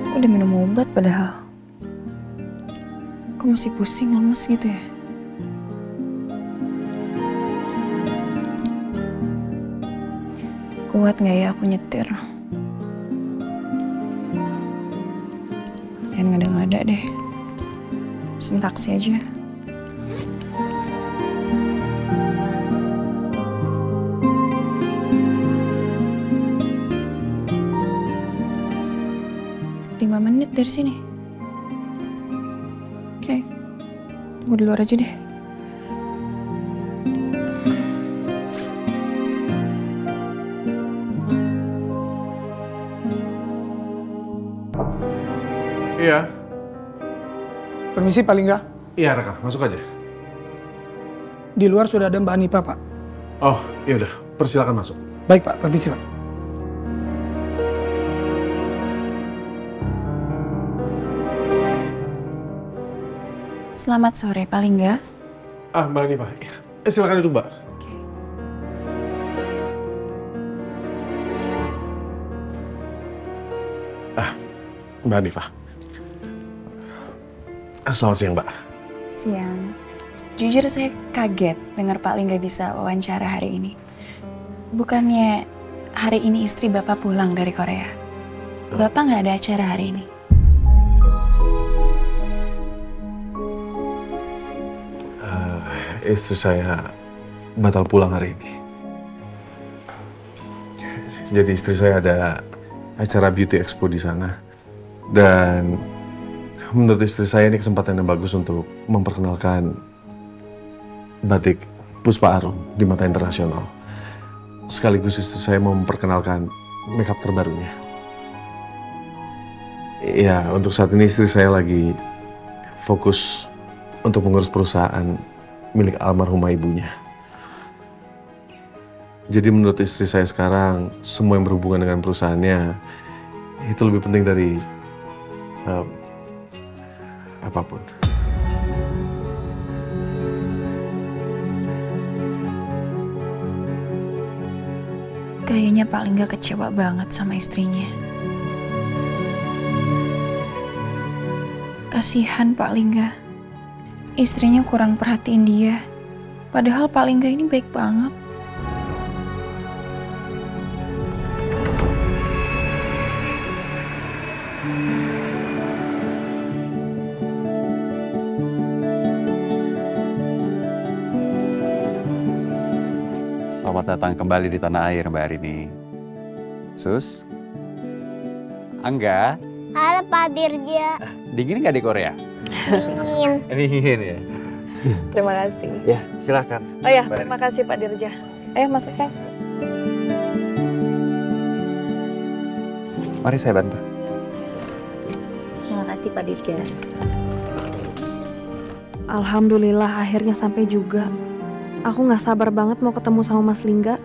Aku udah minum obat padahal. Aku masih pusing, lemes gitu ya. Kuat nggak ya aku nyetir? Jangan ngada-ngada deh. Pesen taksi aja. Lima menit dari sini. Oke. Tunggu di luar aja deh. Iya. Permisi Pak Lingga. Iya Raka, masuk aja. Di luar sudah ada Mbak Hanifa, Pak. Oh, iya udah. Persilakan masuk. Baik Pak, permisi Pak. Selamat sore, Pak Lingga. Mbak Hanifah. Silakan duduk, Mbak. Mbak Hanifah. Selamat siang, Mbak. Siang. Jujur saya kaget dengar Pak Lingga bisa wawancara hari ini. Bukannya hari ini istri Bapak pulang dari Korea? Bapak nggak ada acara hari ini? Istri saya batal pulang hari ini. Jadi istri saya ada acara beauty expo di sana. Dan menurut istri saya ini kesempatan yang bagus untuk memperkenalkan batik Puspa Arum di mata internasional. Sekaligus istri saya mau memperkenalkan makeup terbarunya. Ya, untuk saat ini istri saya lagi fokus untuk mengurus perusahaan milik almarhumah ibunya. Jadi menurut istri saya sekarang, semua yang berhubungan dengan perusahaannya itu lebih penting dari apapun. Kayaknya Pak Lingga kecewa banget sama istrinya. Kasihan Pak Lingga. Istrinya kurang perhatiin dia. Padahal Pak Lingga ini baik banget. Selamat datang kembali di tanah air, Mbak Arini. Sus? Angga? Halo Pak Dirja. Dingin nggak di Korea? Dingin. Dingin ya? Terima kasih. Ya, silakan. Oh ya, Mbak terima kasih Pak Dirja. Ayo masuk, sayang. Mari saya bantu. Terima kasih Pak Dirja. Alhamdulillah akhirnya sampai juga. Aku nggak sabar banget mau ketemu sama Mas Lingga.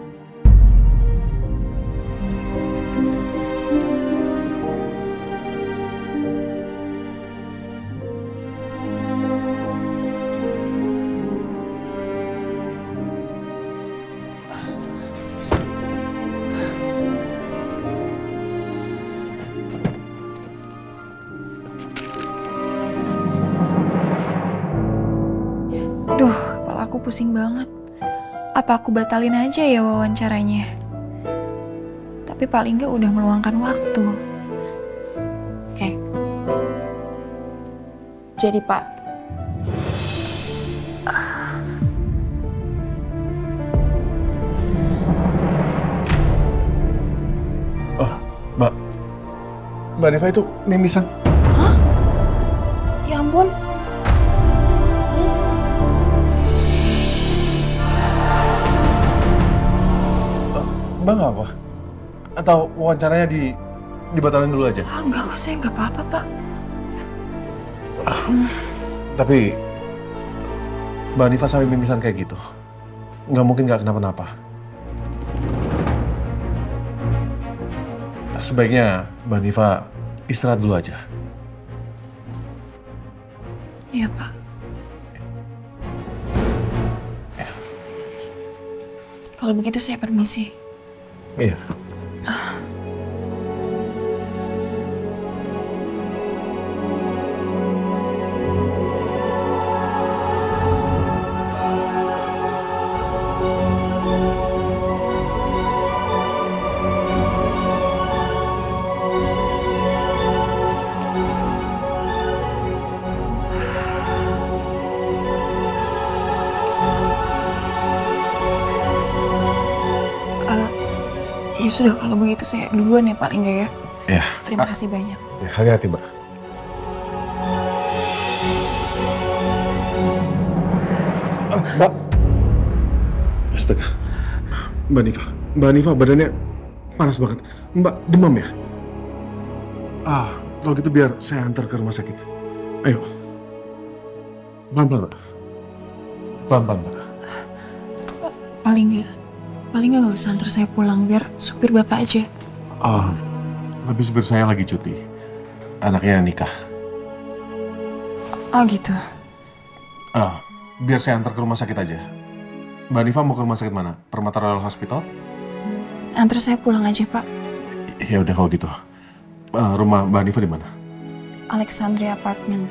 Duh, kepala aku pusing banget. Apa aku batalin aja ya wawancaranya? Tapi Pak Lingga udah meluangkan waktu. Oke. Jadi Pak, Mbak Hanifah itu mimisan. hah? Ya ampun. Mbak nggak apa? Atau wawancaranya dibatalin dulu aja? Enggak kok, saya nggak apa-apa Pak. Tapi Mbak Hanifah sampai mimisan kayak gitu, nggak mungkin nggak kenapa-napa. Sebaiknya Mbak Hanifah istirahat dulu aja. Iya, Pak. Kalau begitu saya permisi. Iya. Ya sudah, kalau begitu saya duluan ya paling enggak ya. Iya. Terima kasih banyak. Ya, hati-hati, Mbak. Mbak. Astaga. Mbak Nifa badannya panas banget. Mbak demam ya? Kalau gitu biar saya antar ke rumah sakit. Ayo. Pelan-pelan, Mbak. Pelan-pelan, Mbak. Paling nggak usah antar saya pulang, biar supir Bapak aja. Tapi supir saya lagi cuti. Anaknya nikah. Oh gitu. Biar saya antar ke rumah sakit aja. Mbak Nifa mau ke rumah sakit mana? Permata Royal Hospital? Antar saya pulang aja, Pak. Ya udah kalau gitu. Rumah Mbak Nifa di mana? Alexandria Apartment.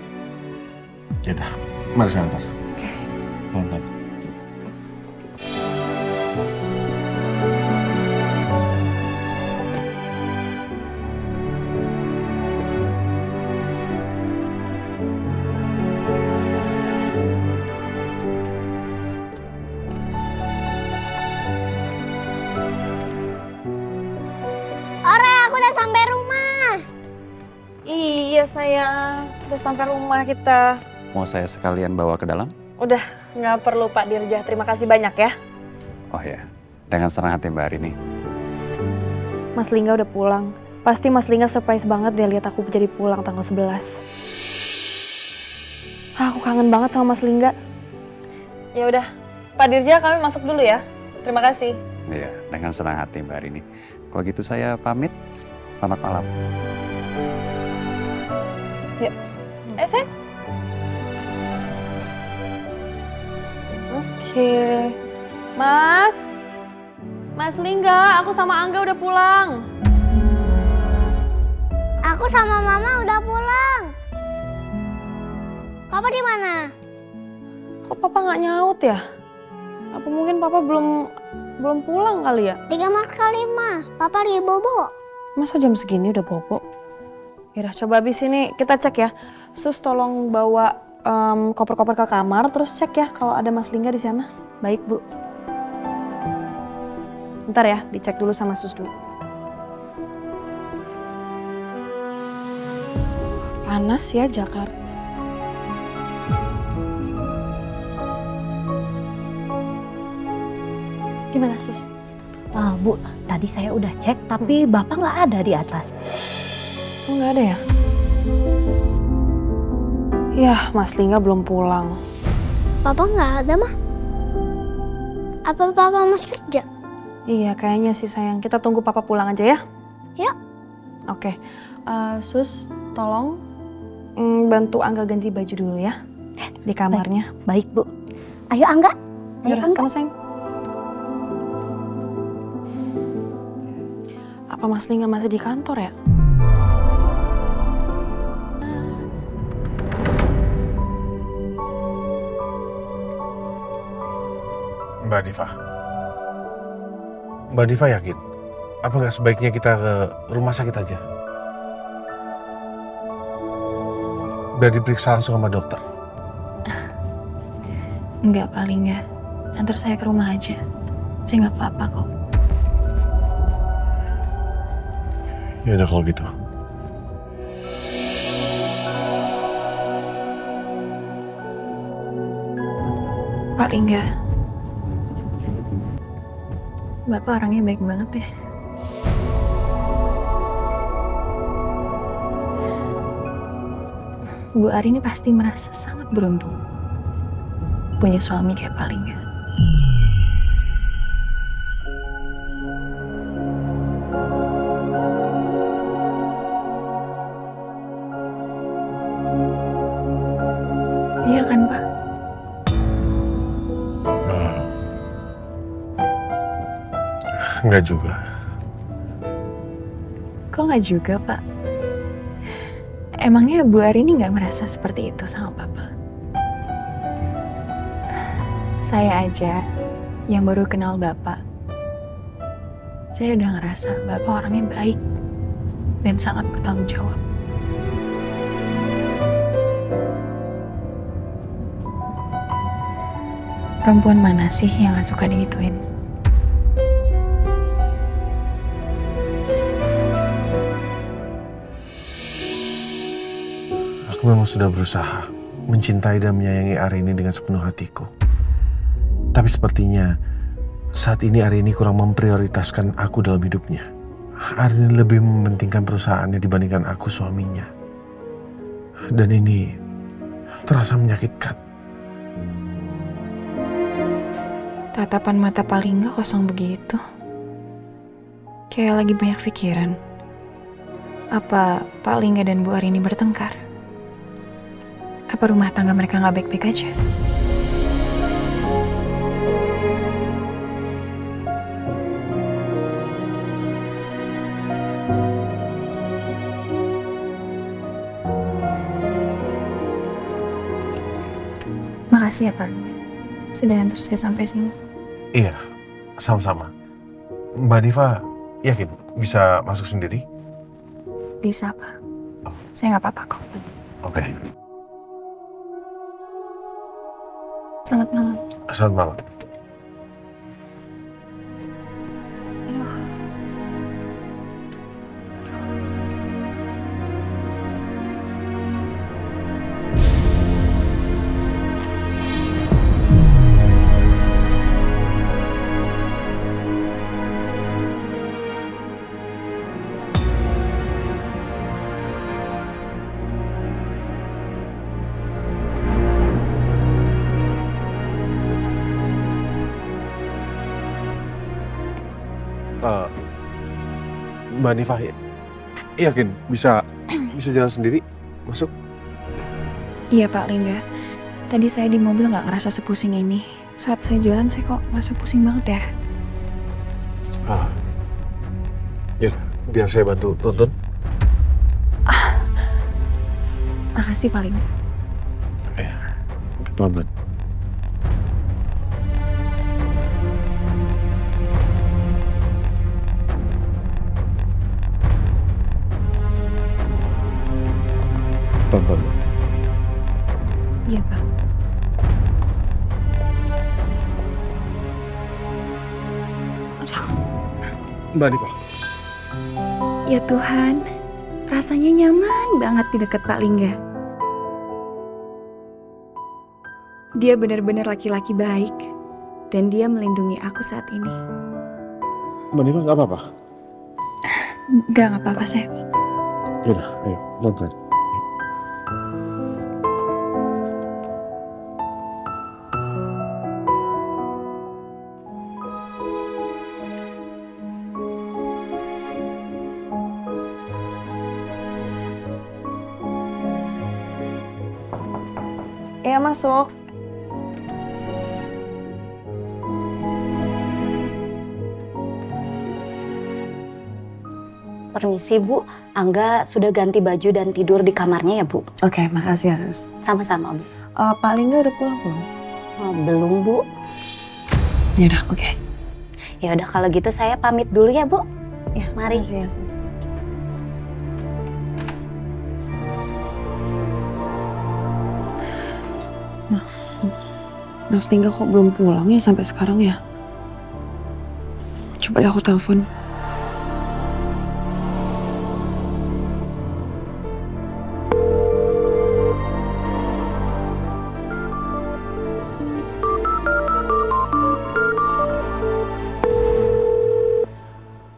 Ya udah, mari saya antar. Oke. Pelan-pelan. Aku udah sampai rumah. Iya sayang, udah sampai rumah kita. Mau saya sekalian bawa ke dalam? Udah, nggak perlu Pak Dirja. Terima kasih banyak ya. Oh ya, dengan senang hati Mbak Arini. Mas Lingga udah pulang. Pasti Mas Lingga surprise banget dia lihat aku jadi pulang tanggal 11. Aku kangen banget sama Mas Lingga. Ya udah, Pak Dirja kami masuk dulu ya. Terima kasih. Iya, dengan senang hati Mbak Arini. Kalau gitu saya pamit. Selamat malam. Yuk. Sayang. Oke. Mas Lingga, aku sama Angga udah pulang. Aku sama Mama udah pulang. Papa di mana? Kok Papa nggak nyaut ya? Apa mungkin Papa belum pulang kali ya? 3:45. Papa lagi bobo. Masa jam segini udah bobo? Yaudah, coba abis ini kita cek ya. Sus tolong bawa koper-koper ke kamar, terus cek ya kalau ada Mas Lingga di sana. Baik, Bu. Bentar ya, dicek dulu sama Sus dulu. Panas ya Jakarta. Gimana Sus? Bu, tadi saya udah cek tapi Bapak nggak ada di atas. Oh, nggak ada ya? Yah, Mas Lingga belum pulang. Papa nggak ada, Mah. Apa Papa masih kerja? Iya, kayaknya sih sayang. Kita tunggu Papa pulang aja ya? Yuk. Oke. Sus, tolong bantu Angga ganti baju dulu ya. Di kamarnya. Baik, Bu. Ayo Angga. Ayo Yaudah, Angga. sana sayang. Apa Mas Lingga masih di kantor ya? Mbak Diva yakin? Apa nggak sebaiknya kita ke rumah sakit aja? Biar diperiksa langsung sama dokter. Enggak, paling enggak. Antar saya ke rumah aja. Saya nggak apa-apa kok. Ya udah kalau gitu. Paling enggak. Bapak orangnya baik banget ya. Bu Arini pasti merasa sangat beruntung punya suami kayak paling enggak. Iya kan, Pak? Enggak juga. Kok nggak juga, Pak? Emangnya Bu Arini nggak merasa seperti itu sama Papa? Saya aja yang baru kenal Bapak, saya udah ngerasa Bapak orangnya baik dan sangat bertanggung jawab. Perempuan mana sih yang gak suka digituin? Aku memang sudah berusaha mencintai dan menyayangi Arini dengan sepenuh hatiku. Tapi sepertinya saat ini Arini kurang memprioritaskan aku dalam hidupnya. Arini lebih mementingkan perusahaannya dibandingkan aku suaminya. Dan ini terasa menyakitkan. Tatapan mata Palingga kosong begitu. Kayak lagi banyak pikiran. Apa Palingga dan Bu Arini bertengkar? Apa rumah tangga mereka nggak baik-baik aja? Makasih ya Pak, sudah antar saya sampai sini. Iya, sama-sama. Mbak Diva yakin bisa masuk sendiri? Bisa Pak, saya nggak apa-apa kok. Oke. Selamat malam. Selamat malam. Mbak Diva yakin bisa jalan sendiri masuk? Iya Pak Lingga, tadi saya di mobil nggak ngerasa sepusing ini. Saat saya jalan saya kok ngerasa pusing banget ya. Ya, biar saya bantu tuntun. Makasih Pak Lingga. Ya, pelan-pelan. Pelan-pelan. Iya Pak. Mbak Diva. Ya Tuhan, rasanya nyaman banget di dekat Pak Lingga. Dia benar-benar laki-laki baik dan dia melindungi aku saat ini. Mbak Diva nggak apa-apa? Nggak apa-apa saya. Yaudah, ayo pelan-pelan. Iya masuk. Permisi Bu, Angga sudah ganti baju dan tidur di kamarnya ya Bu? Oke, makasih ya Sus. Sama-sama Bu. Pak Lingga udah pulang belum? Oh, belum Bu. Yaudah, oke. Ya udah kalau gitu saya pamit dulu ya Bu. Ya, Mari. makasih ya Sus. Mas Lingga kok belum pulang ya sampai sekarang ya? Coba deh aku telepon.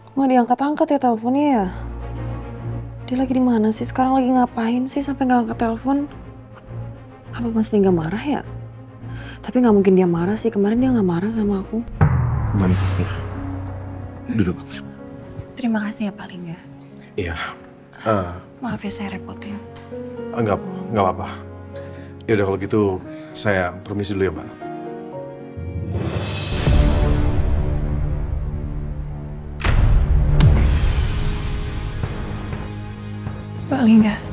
Kok nggak diangkat-angkat ya teleponnya ya? Dia lagi di mana sih? Sekarang lagi ngapain sih sampai nggak angkat telepon? Apa Mas Lingga marah ya? Tapi nggak mungkin dia marah sih. Kemarin dia nggak marah sama aku. Mbak Diva, duduk. Terima kasih ya Pak Lingga. Iya. Maaf ya saya repotin. Enggak apa-apa. Ya udah kalau gitu saya permisi dulu ya, Mbak. Pak Lingga.